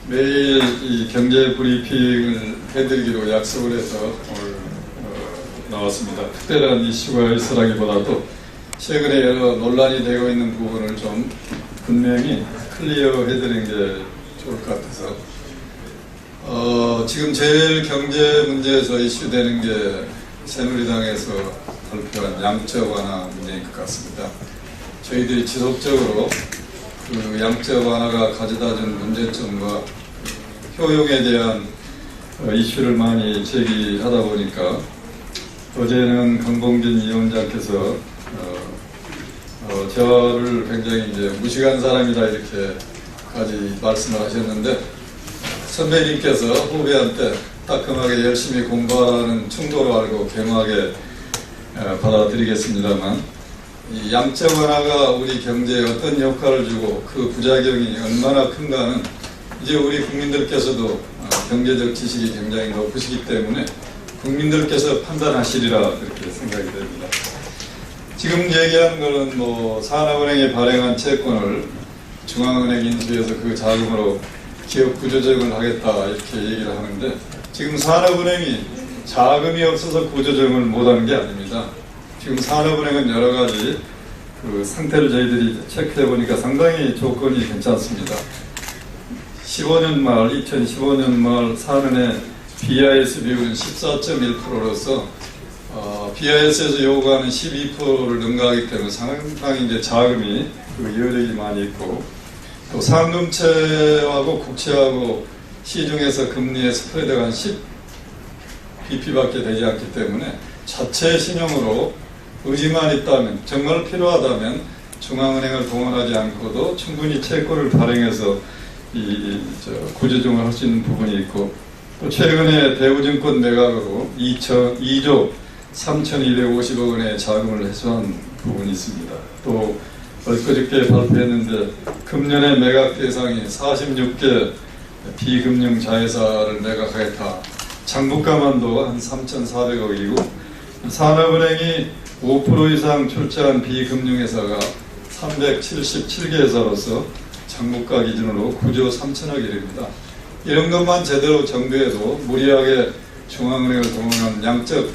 매일 이 경제 브리핑을 해드리기로 약속을 해서 오늘 나왔습니다. 특별한 이슈가 있으라기보다도 최근에 여러 논란이 되고 있는 부분을 좀 분명히 클리어 해드리는 게 좋을 것 같아서 지금 제일 경제 문제에서 이슈되는 게 새누리당에서 발표한 양적 완화 문제인 것 같습니다. 저희들이 지속적으로 그 양적 완화가 가져다준 문제점과 효용에 대한 이슈를 많이 제기하다 보니까 어제는 강봉진 위원장께서 저를 굉장히 이제 무식한 사람이다 이렇게까지 말씀을 하셨는데 선배님께서 후배한테 따끔하게 열심히 공부하라는 충고로 알고 겸하게 받아들이겠습니다만 이 양적 완화가 우리 경제에 어떤 효과를 주고 그 부작용이 얼마나 큰가는 이제 우리 국민들께서도 경제적 지식이 굉장히 높으시기 때문에 국민들께서 판단하시리라 그렇게 생각이 됩니다. 지금 얘기하는 것은 뭐 산업은행이 발행한 채권을 중앙은행 인수해서 그 자금으로 기업 구조조정을 하겠다 이렇게 얘기를 하는데 지금 산업은행이 자금이 없어서 구조조정을 못하는 게 아닙니다. 지금 산업은행은 여러 가지 그 상태를 저희들이 체크해 보니까 상당히 조건이 괜찮습니다. 2015년 말 산은의 BIS 비율은 14.1%로서 BIS에서 요구하는 12%를 능가하기 때문에 상당히 이제 자금이 그 여력이 많이 있고 또 상금채하고 국채하고 시중에서 금리의 스프레드가 한 10bp밖에 되지 않기 때문에 자체 신용으로 의지만 있다면 정말 필요하다면 중앙은행을 동원하지 않고도 충분히 채권을 발행해서 구조조정을 할 수 있는 부분이 있고 또 최근에 대우증권 매각으로 2조 3,250억 원의 자금을 회수한 부분이 있습니다. 또 엊그저께 발표했는데 금년에 매각 대상이 46개 비금융 자회사를 매각하겠다. 장부가만도 한 3,400억이고 산업은행이 5% 이상 출자한 비금융회사가 377개 회사로서 장부가 기준으로 9조 3천억입니다. 이런 것만 제대로 정부에도 무리하게 중앙은행을 동원한 양적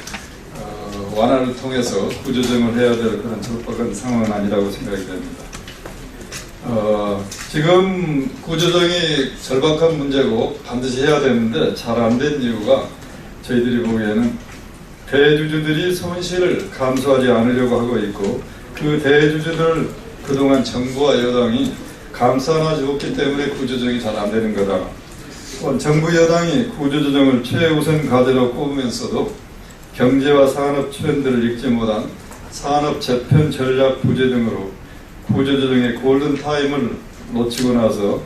완화를 통해서 구조조정을 해야 될 그런 절박한 상황은 아니라고 생각이 됩니다. 지금 구조조정이 절박한 문제고 반드시 해야 되는데 잘 안 된 이유가 저희들이 보기에는 대주주들이 손실을 감수하지 않으려고 하고 있고 그 대주주들 그동안 정부와 여당이 감싸나 줬기 때문에 구조조정이 잘 안 되는 거다. 정부 여당이 구조조정을 최우선 과제로 꼽으면서도 경제와 산업 트렌드를 읽지 못한 산업 재편 전략 부재 등으로 구조조정의 골든타임을 놓치고 나서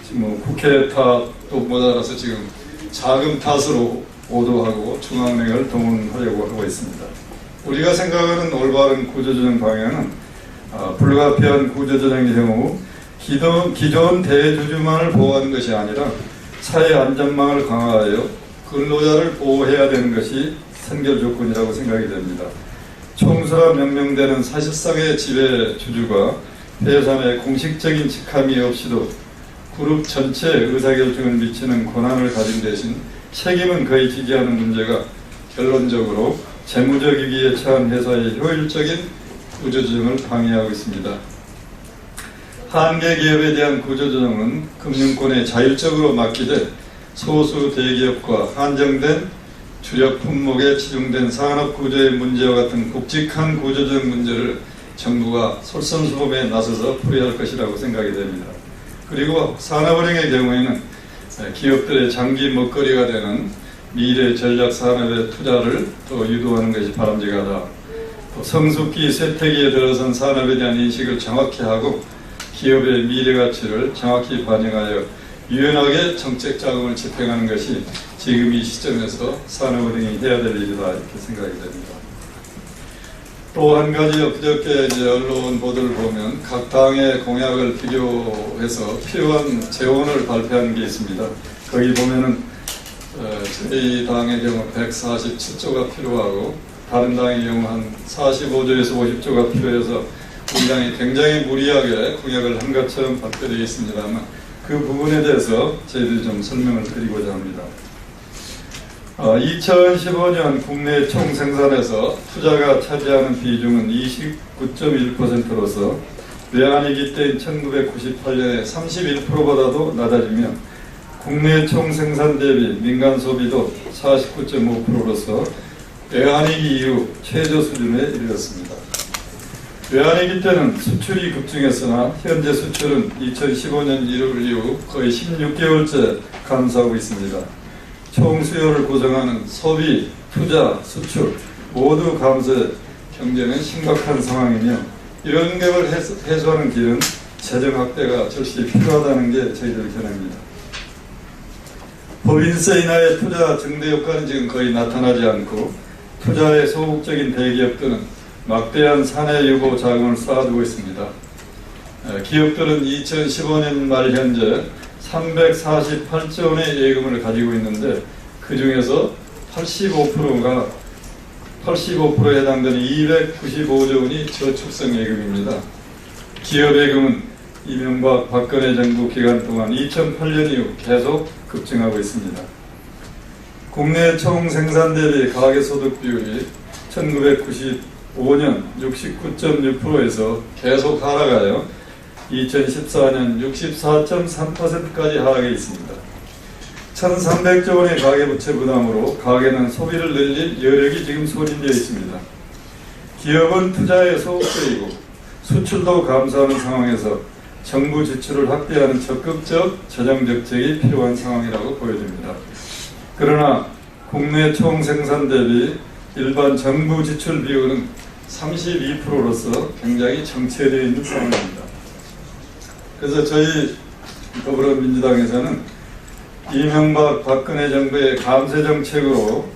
지금 국회 탓도 모자라서 지금 자금 탓으로 오도하고 중앙은행을 동원하려고 하고 있습니다. 우리가 생각하는 올바른 구조조정 방향은 불가피한 구조조정의 경우 기존 대주주만을 보호하는 것이 아니라 사회 안전망을 강화하여 근로자를 보호해야 되는 것이 선결 조건이라고 생각이 됩니다. 총수라 명명되는 사실상의 지배주주가 회사 내 공식적인 직함이 없이도 그룹 전체에 의사결정을 미치는 권한을 가진 대신 책임은 거의 지지 않은 문제가 결론적으로 재무적 위기에 처한 회사의 효율적인 구조조정을 방해하고 있습니다. 한계 기업에 대한 구조조정은 금융권에 자율적으로 맡기되 소수 대기업과 한정된 주력 품목에 치중된 산업 구조의 문제와 같은 굵직한 구조적 문제를 정부가 솔선수범에 나서서 풀이할 것이라고 생각이 됩니다. 그리고 산업은행의 경우에는 기업들의 장기 먹거리가 되는 미래 전략 산업의 투자를 또 유도하는 것이 바람직하다. 또 성숙기 쇠퇴기에 들어선 산업에 대한 인식을 정확히 하고 기업의 미래 가치를 정확히 반영하여 유연하게 정책 자금을 집행하는 것이 지금 이 시점에서 산업은행이 해야 될 일이다 이렇게 생각이 됩니다. 또 한 가지 엊그저께 이제 언론 보도를 보면 각 당의 공약을 비교해서 필요한 재원을 발표한 게 있습니다. 거기 보면은 저희 당의 경우 147조가 필요하고 다른 당의 경우 한 45조에서 50조가 필요해서 우리 당이 굉장히 무리하게 공약을 한 것처럼 발표되어 있습니다만 그 부분에 대해서 저희들이 좀 설명을 드리고자 합니다. 2015년 국내 총 생산에서 투자가 차지하는 비중은 29.1%로서 외환위기 때인 1998년의 31%보다도 낮아지며 국내 총 생산 대비 민간 소비도 49.5%로서 외환위기 이후 최저 수준에 이르렀습니다. 외환위기 때는 수출이 급증했으나 현재 수출은 2015년 1월 이후 거의 16개월째 감소하고 있습니다. 총 수요를 구성하는 소비, 투자, 수출 모두 감소해 경제는 심각한 상황이며 이런 격을 해소하는 길은 재정 확대가 절실히 필요하다는 게 저희들 견해입니다. 법인세 인하의 투자 증대 효과는 지금 거의 나타나지 않고 투자에 소극적인 대기업들은 막대한 사내 유보 자금을 쌓아두고 있습니다. 기업들은 2015년 말 현재 348조 원의 예금을 가지고 있는데 그 중에서 85%에 해당되는 295조 원이 저축성 예금입니다. 기업 예금은 이명박 박근혜 정부 기간 동안 2008년 이후 계속 급증하고 있습니다. 국내 총 생산 대비 가계소득 비율이 1995년 69.6%에서 계속 하락하여 2014년 64.3%까지 하락해 있습니다. 1,300조 원의 가계부채 부담으로 가계는 소비를 늘릴 여력이 지금 소진되어 있습니다. 기업은 투자에 소극적이고 수출도 감소하는 상황에서 정부 지출을 확대하는 적극적 재정정책이 필요한 상황이라고 보여집니다. 그러나 국내 총 생산 대비 일반 정부 지출 비율은 32%로서 굉장히 정체되어 있는 상황입니다. 그래서 저희 더불어민주당에서는 이명박 박근혜 정부의 감세 정책으로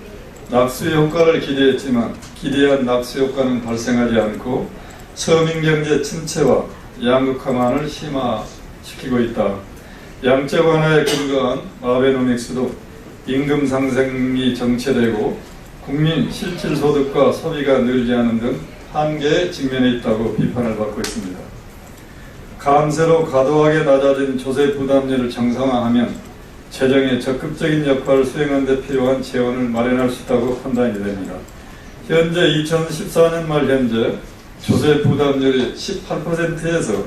낙수 효과를 기대했지만 기대한 낙수 효과는 발생하지 않고 서민 경제 침체와 양극화만을 심화시키고 있다. 양적 완화에 근거한 아베노믹스도 임금 상승이 정체되고 국민 실질 소득과 소비가 늘지 않은 등 한계에 직면해 있다고 비판을 받고 있습니다. 감세로 과도하게 낮아진 조세 부담률을 정상화하면 재정에 적극적인 역할을 수행하는 데 필요한 재원을 마련할 수 있다고 판단이 됩니다. 현재 2014년 말 현재 조세 부담률이 18%에서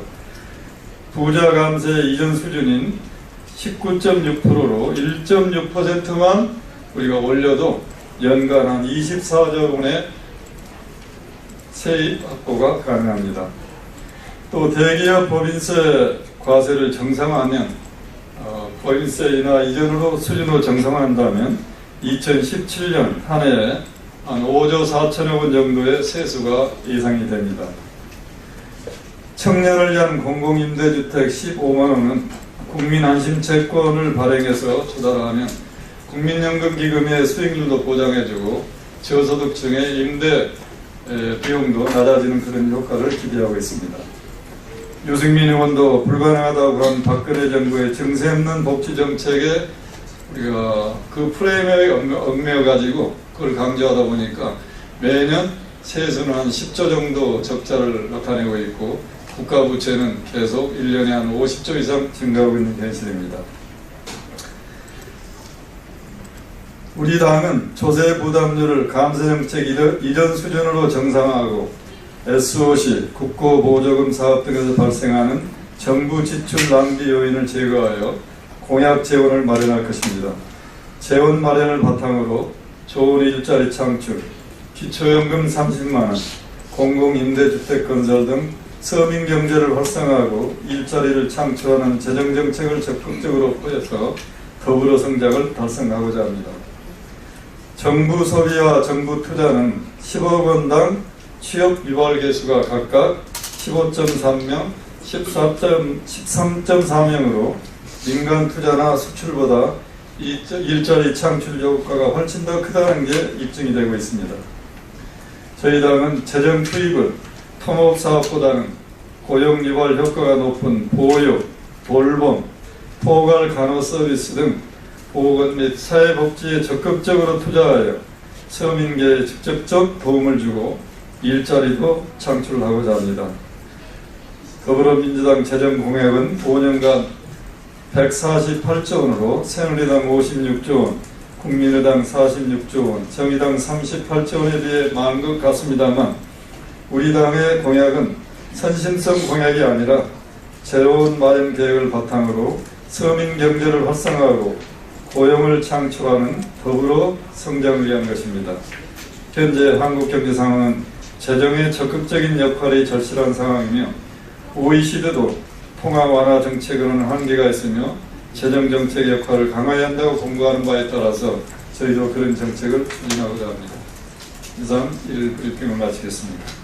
부자 감세 이전 수준인 19.6%로 1.6%만 우리가 올려도 연간 한 24조 원의 세입 확보가 가능합니다. 또 대기업 법인세 과세를 정상화하면 법인세 인하 이전으로 수준으로 정상화한다면 2017년 한 해에 한 5조 4천억 원 정도의 세수가 예상이 됩니다. 청년을 위한 공공임대주택 15만 원은 국민안심채권을 발행해서 조달하면 국민연금기금의 수익률도 보장해주고 저소득층의 임대 비용도 낮아지는 그런 효과를 기대하고 있습니다. 유승민 의원도 불가능하다고 한 박근혜 정부의 정세 없는 복지 정책에 우리가 그 프레임에 얽매여가지고 그걸 강조하다 보니까 매년 세수는 한 10조 정도 적자를 나타내고 있고 국가 부채는 계속 1년에 한 50조 이상 증가하고 있는 현실입니다. 우리 당은 조세 부담률을 감세 정책 이전 수준으로 정상화하고 SOC, 국고보조금 사업 등에서 발생하는 정부 지출 낭비 요인을 제거하여 공약 재원을 마련할 것입니다. 재원 마련을 바탕으로 좋은 일자리 창출, 기초연금 30만 원, 공공임대주택 건설 등 서민 경제를 활성화하고 일자리를 창출하는 재정정책을 적극적으로 포함해서 더불어 성장을 달성하고자 합니다. 정부 소비와 정부 투자는 10억 원당 취업 유발 개수가 각각 15.3명, 13.4명으로 민간 투자나 수출보다 일자리 창출 효과가 훨씬 더 크다는 게 입증이 되고 있습니다. 저희 당은 재정 투입을 통업사업보다는 고용 유발 효과가 높은 보육, 돌봄, 포괄 간호 서비스 등 보건 및 사회복지에 적극적으로 투자하여 서민계에 직접적 도움을 주고 일자리도 창출하고자 합니다. 더불어민주당 재정공약은 5년간 148조 원으로 새누리당 56조 원, 국민의당 46조 원, 정의당 38조 원에 비해 많은 것 같습니다만 우리 당의 공약은 선심성 공약이 아니라 새로운 마련 계획을 바탕으로 서민 경제를 활성화하고 고용을 창출하는 더불어 성장을 위한 것입니다. 현재 한국 경제 상황은 재정의 적극적인 역할이 절실한 상황이며 OECD도 통화 완화 정책에는 한계가 있으며 재정 정책 역할을 강화해야 한다고 공고하는 바에 따라서 저희도 그런 정책을 추진하고자 합니다. 이상 1브리핑을 마치겠습니다.